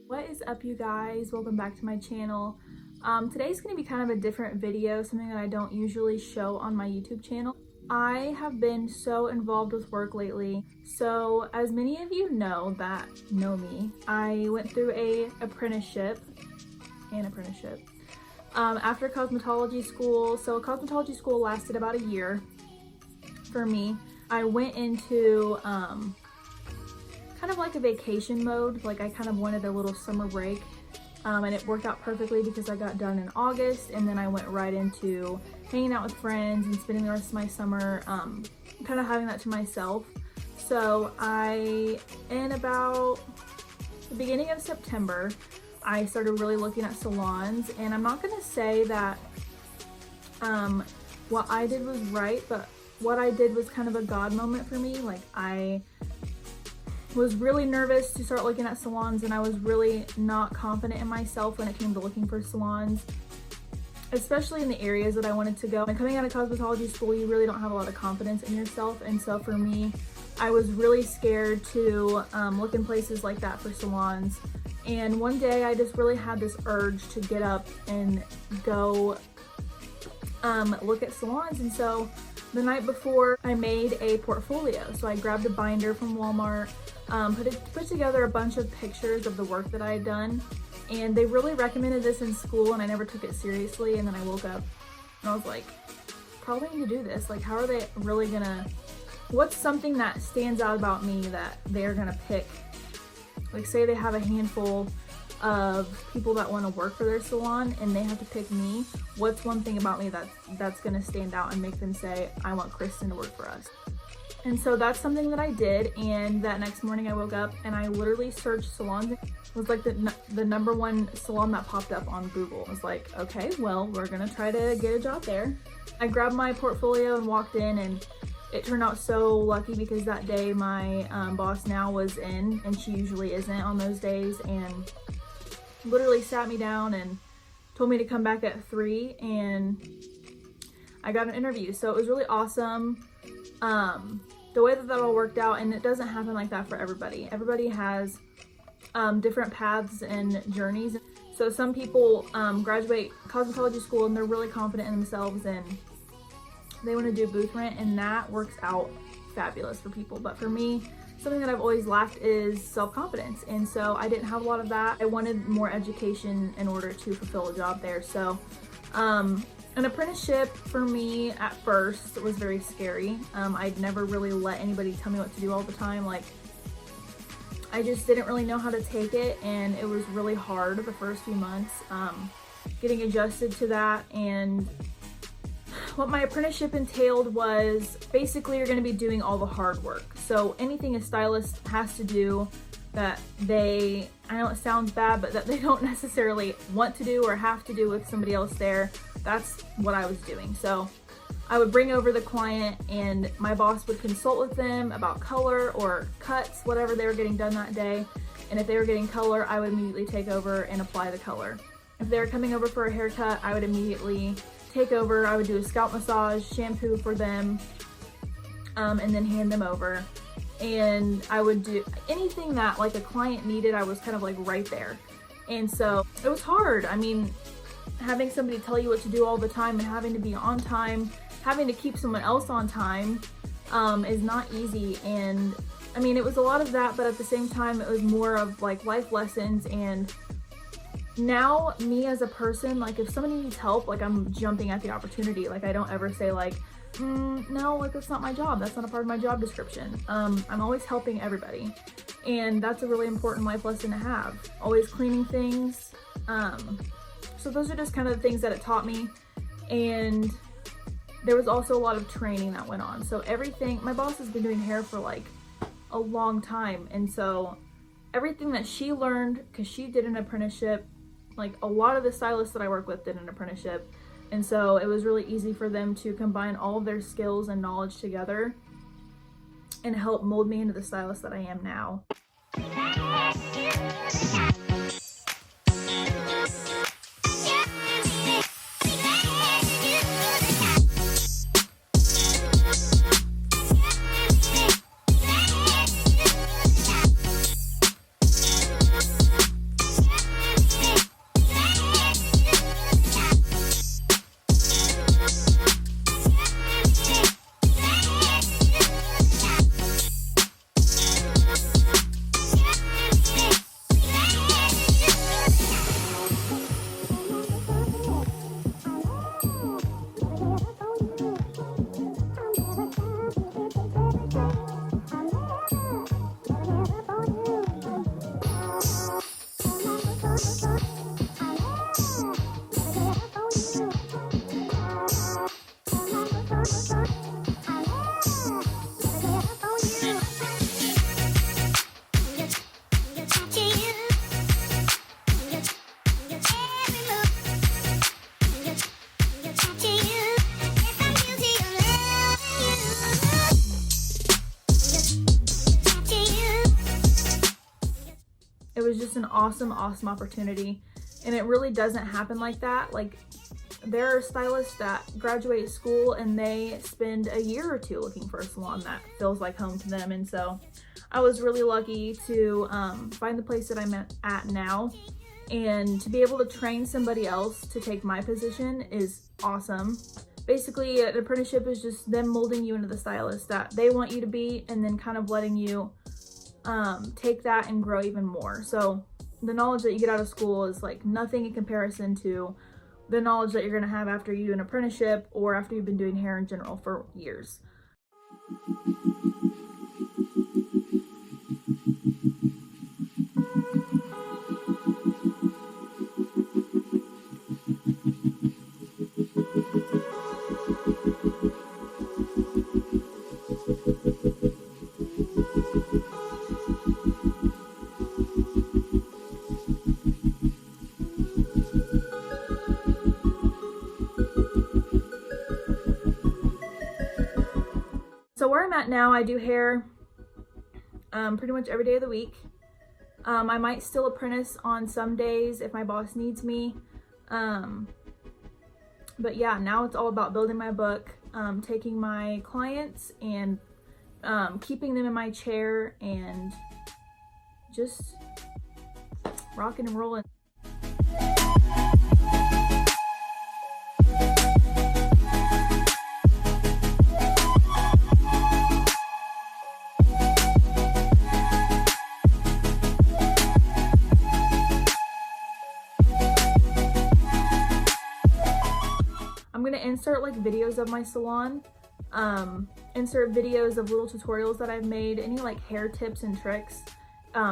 What is up, you guys? Welcome back to my channel. Today's going to be kind of a different video, something that I don't usually show on my YouTube channel. I have been so involved with work lately. So as many of you know that know me, I went through an apprenticeship after cosmetology school. So cosmetology school lasted about a year for me. I went into kind of like a vacation mode. Like I kind of wanted a little summer break, and it worked out perfectly because I got done in August, and then I went right into hanging out with friends and spending the rest of my summer kind of having that to myself. So in about the beginning of September, I started really looking at salons, and I'm not gonna say that what I did was right, but what I did was kind of a God moment for me. Like I was really nervous to start looking at salons, and I was really not confident in myself when it came to looking for salons, especially in the areas that I wanted to go. And coming out of cosmetology school, you really don't have a lot of confidence in yourself, and so for me, I was really scared to look in places like that for salons. And one day I just really had this urge to get up and go look at salons. And so the night before, I made a portfolio. So I grabbed a binder from Walmart, put together a bunch of pictures of the work that I had done, and they really recommended this in school, and I never took it seriously. And then I woke up and I was like, probably need to do this. Like, how are they really gonna, what's something that stands out about me that they're gonna pick? Like, say they have a handful of people that want to work for their salon and they have to pick me. What's one thing about me that's gonna stand out and make them say, I want Kristen to work for us? And so that's something that I did. And that next morning I woke up and I literally searched salons. It was like the number one salon that popped up on Google. I was like, okay, well, we're gonna try to get a job there. I grabbed my portfolio and walked in, and it turned out so lucky because that day my boss now was in, and she usually isn't on those days, and literally sat me down and told me to come back at 3, and I got an interview. So it was really awesome. The way that all worked out, and it doesn't happen like that for everybody. Everybody has different paths and journeys. So some people graduate cosmetology school and they're really confident in themselves and they want to do booth rent, and that works out fabulous for people. But for me, something that I've always lacked is self-confidence, and so I didn't have a lot of that. I wanted more education in order to fulfill a job there. So an apprenticeship for me at first was very scary. I'd never really let anybody tell me what to do all the time. Like, I just didn't really know how to take it, and it was really hard the first few months getting adjusted to that. And what my apprenticeship entailed was basically you're going to be doing all the hard work. So anything a stylist has to do that I know it sounds bad, but that they don't necessarily want to do or have to do with somebody else there, that's what I was doing. So I would bring over the client and my boss would consult with them about color or cuts, whatever they were getting done that day. And if they were getting color, I would immediately take over and apply the color. If they were coming over for a haircut, I would immediately take over. I would do a scalp massage, shampoo for them, and then hand them over. And I would do anything that like a client needed. I was kind of like right there. And so it was hard. I mean, having somebody tell you what to do all the time and having to be on time, having to keep someone else on time is not easy. And I mean, it was a lot of that, but at the same time, it was more of like life lessons. And now me as a person, like if somebody needs help, like I'm jumping at the opportunity. Like I don't ever say like, no, like that's not my job. That's not a part of my job description. I'm always helping everybody. And that's a really important life lesson to have. Always cleaning things. So those are just kind of the things that it taught me. And there was also a lot of training that went on. So everything, my boss has been doing hair for like a long time. And so everything that she learned, because she did an apprenticeship, like a lot of the stylists that I work with did an apprenticeship. And so it was really easy for them to combine all of their skills and knowledge together and help mold me into the stylist that I am now. It was just an awesome opportunity, and it really doesn't happen like that. Like, there are stylists that graduate school and they spend a year or two looking for a salon that feels like home to them. And so I was really lucky to find the place that I'm at now, and to be able to train somebody else to take my position is awesome. Basically, an apprenticeship is just them molding you into the stylist that they want you to be, and then kind of letting you take that and grow even more. So the knowledge that you get out of school is like nothing in comparison to the knowledge that you're going to have after you do an apprenticeship or after you've been doing hair in general for years. So where I'm at now, I do hair pretty much every day of the week. I might still apprentice on some days if my boss needs me. But yeah, now it's all about building my book, taking my clients and keeping them in my chair and just rocking and rolling. I'm gonna insert like videos of my salon, insert videos of little tutorials that I've made, any like hair tips and tricks,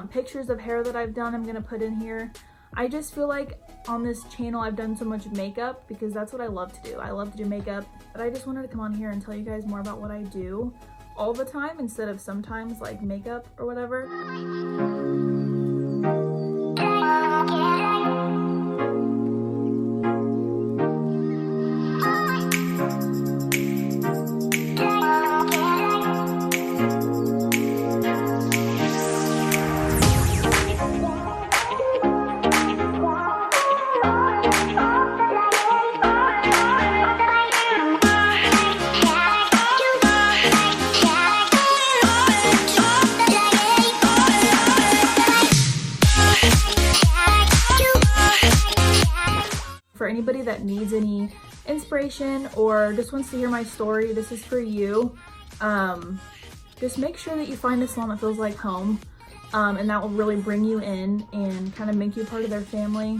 pictures of hair that I've done I'm gonna put in here. I just feel like on this channel I've done so much makeup because that's what I love to do. I love to do makeup, but I just wanted to come on here and tell you guys more about what I do all the time instead of sometimes like makeup or whatever. For anybody that needs any inspiration or just wants to hear my story, this is for you. Just make sure that you find a salon that feels like home, and that will really bring you in and kind of make you part of their family,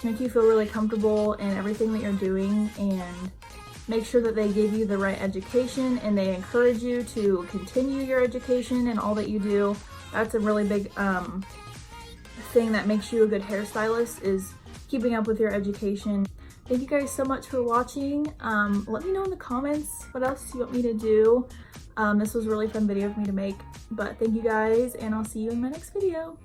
make you feel really comfortable in everything that you're doing, and make sure that they give you the right education and they encourage you to continue your education and all that you do. That's a really big thing that makes you a good hairstylist, is keeping up with your education. Thank you guys so much for watching. Let me know in the comments what else you want me to do. This was a really fun video for me to make, but thank you guys, and I'll see you in my next video.